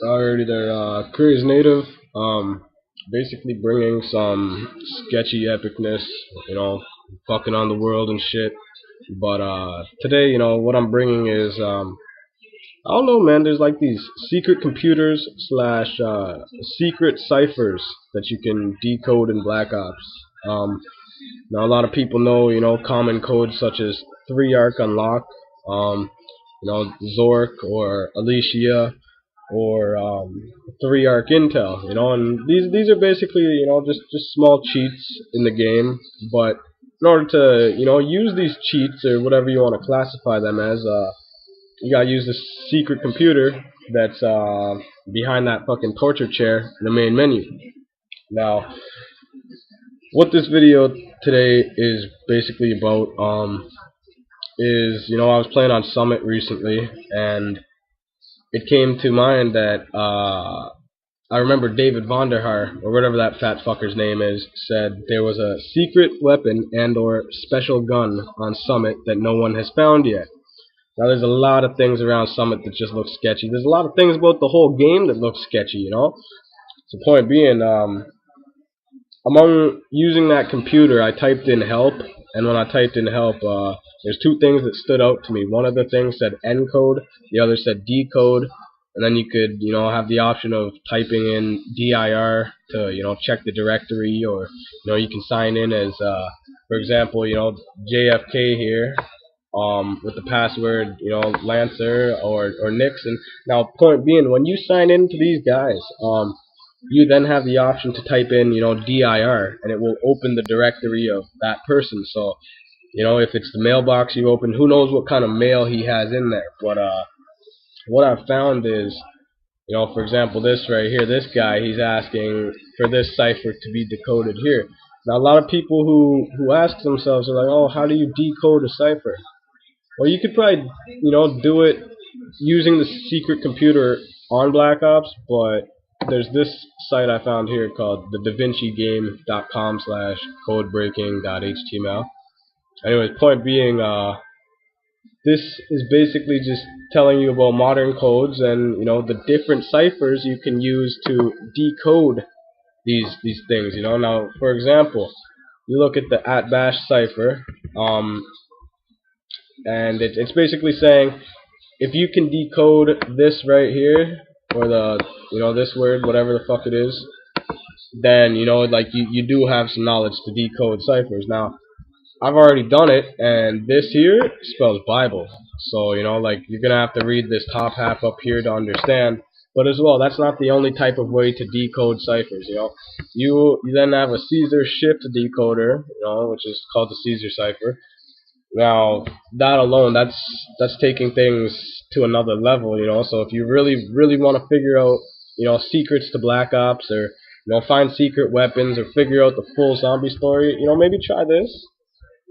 Alrighty there, Korea's native, basically bringing some sketchy epicness, fucking on the world and shit. But, today, what I'm bringing is, I don't know, man, there's like these secret computers slash, secret ciphers that you can decode in Black Ops. Now a lot of people know, common codes such as 3-arc unlock, Zork or Alicia, or 3-arc intel, and these are basically, just small cheats in the game. But in order to, use these cheats, or whatever you want to classify them as, you gotta use this secret computer that's behind that fucking torture chair in the main menu. Now, what this video today is basically about, is, I was playing on Summit recently, and it came to mind that I remember David Vonderhaar, or whatever that fat fucker's name is, said there was a secret weapon and or special gun on Summit that no one has found yet. Now there's a lot of things around Summit that just look sketchy. There's a lot of things about the whole game that look sketchy, So the point being, among using that computer, I typed in help, and when I typed in help, there's two things that stood out to me. One of the things said encode, the other said decode, and then you could, have the option of typing in dir to, check the directory, or, you can sign in as, for example, JFK here, with the password, Lancer or Nixon. Now, point being, when you sign into these guys, you then have the option to type in, dir, and it will open the directory of that person. So, if it's the mailbox you open, who knows what kind of mail he has in there. But what I've found is, for example, this right here, this guy, he's asking for this cipher to be decoded here. Now, a lot of people who ask themselves are like, oh, how do you decode a cipher? Well, you could probably, do it using the secret computer on Black Ops, but there's this site I found here called the davincigame.com/codebreaking.html. Anyways, point being, this is basically just telling you about modern codes and, the different ciphers you can use to decode these things, Now, for example, you look at the @bash cipher, and it's basically saying, if you can decode this right here, or the, this word, whatever the fuck it is, then, like, you do have some knowledge to decode ciphers. Now, I've already done it, and this here spells Bible. So, like, you're gonna have to read this top half up here to understand. But as well, that's not the only type of way to decode ciphers, You then have a Caesar shift decoder, which is called the Caesar cipher. Now, that alone, that's taking things to another level, So if you really want to figure out, secrets to Black Ops, or, find secret weapons, or figure out the full zombie story, maybe try this.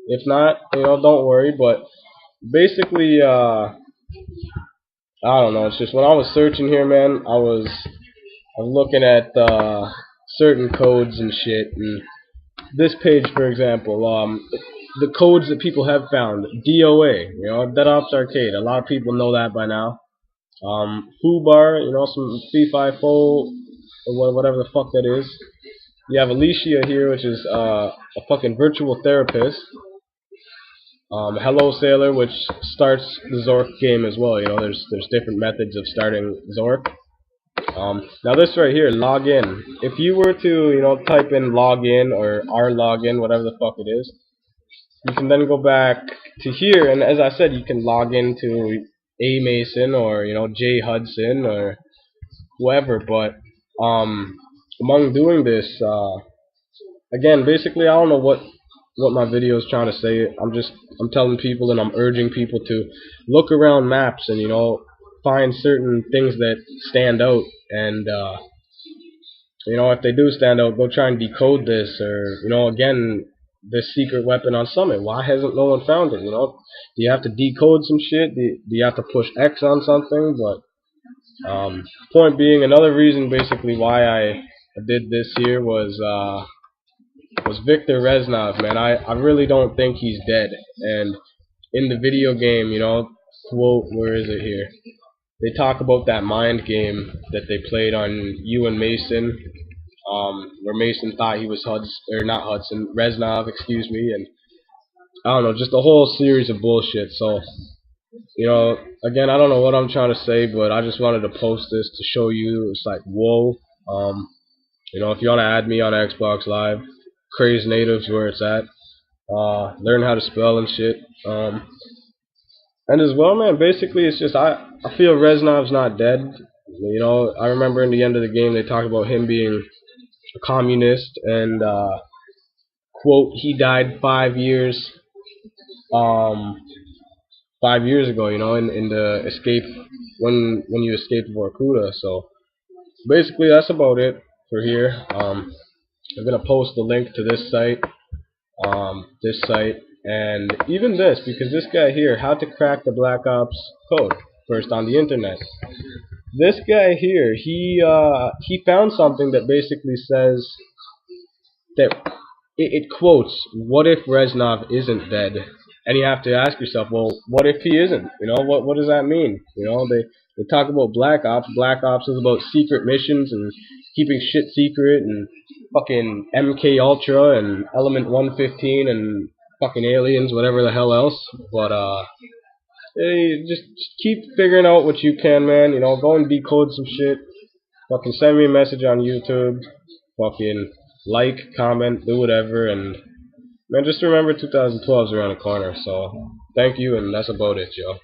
If not, don't worry. But basically, I don't know. It's just when I was searching here, man, I was looking at certain codes and shit, and this page, for example, the codes that people have found, DOA, Dead Ops Arcade, a lot of people know that by now. Foobar, some C5O, or whatever the fuck that is. You have Alicia here, which is a fucking virtual therapist. Hello Sailor, which starts the Zork game as well. There's different methods of starting Zork. Now this right here, login. If you were to, type in login or rlogin, whatever the fuck it is, you can then go back to here, and as I said, you can log into amason, or, jhudson, or whoever. But among doing this, again, basically, I don't know what my video is trying to say. I'm telling people, and I'm urging people to look around maps and, find certain things that stand out, and if they do stand out, go try and decode this, or, again, this secret weapon on Summit. Why hasn't no one found it? Do you have to decode some shit? Do you have to push X on something? But point being, another reason basically why I did this here was Victor Reznov, man. I really don't think he's dead. And in the video game, quote, where is it here? they talk about that mind game that they played on you and Mason, where Mason thought he was Hudson, or not Hudson, Reznov, excuse me, and I don't know, just a whole series of bullshit. So, again, I don't know what I'm trying to say, but I just wanted to post this to show you. It's like, whoa. If you want to add me on Xbox Live, Crazy Natives where it's at. Learn how to spell and shit. And as well, man, basically it's just I feel Reznov's not dead. I remember in the end of the game they talked about him being a communist and quote, he died 5 years 5 years ago, in the escape when you escaped Vorkuta. So basically that's about it for here. I'm gonna post the link to this site, and even this, because this guy here, how to crack the Black Ops code first on the internet. This guy here, he found something that basically says that it quotes, "What if Reznov isn't dead?" And you have to ask yourself, well, what if he isn't? What does that mean? They talk about Black Ops. Black Ops is about secret missions and keeping shit secret and fucking MK Ultra and Element 115 and fucking aliens, whatever the hell else. But hey, just keep figuring out what you can, man. Go and decode some shit. Fucking send me a message on YouTube. Fucking like, comment, do whatever, and man, just remember 2012 is around the corner. So thank you, and that's about it, yo.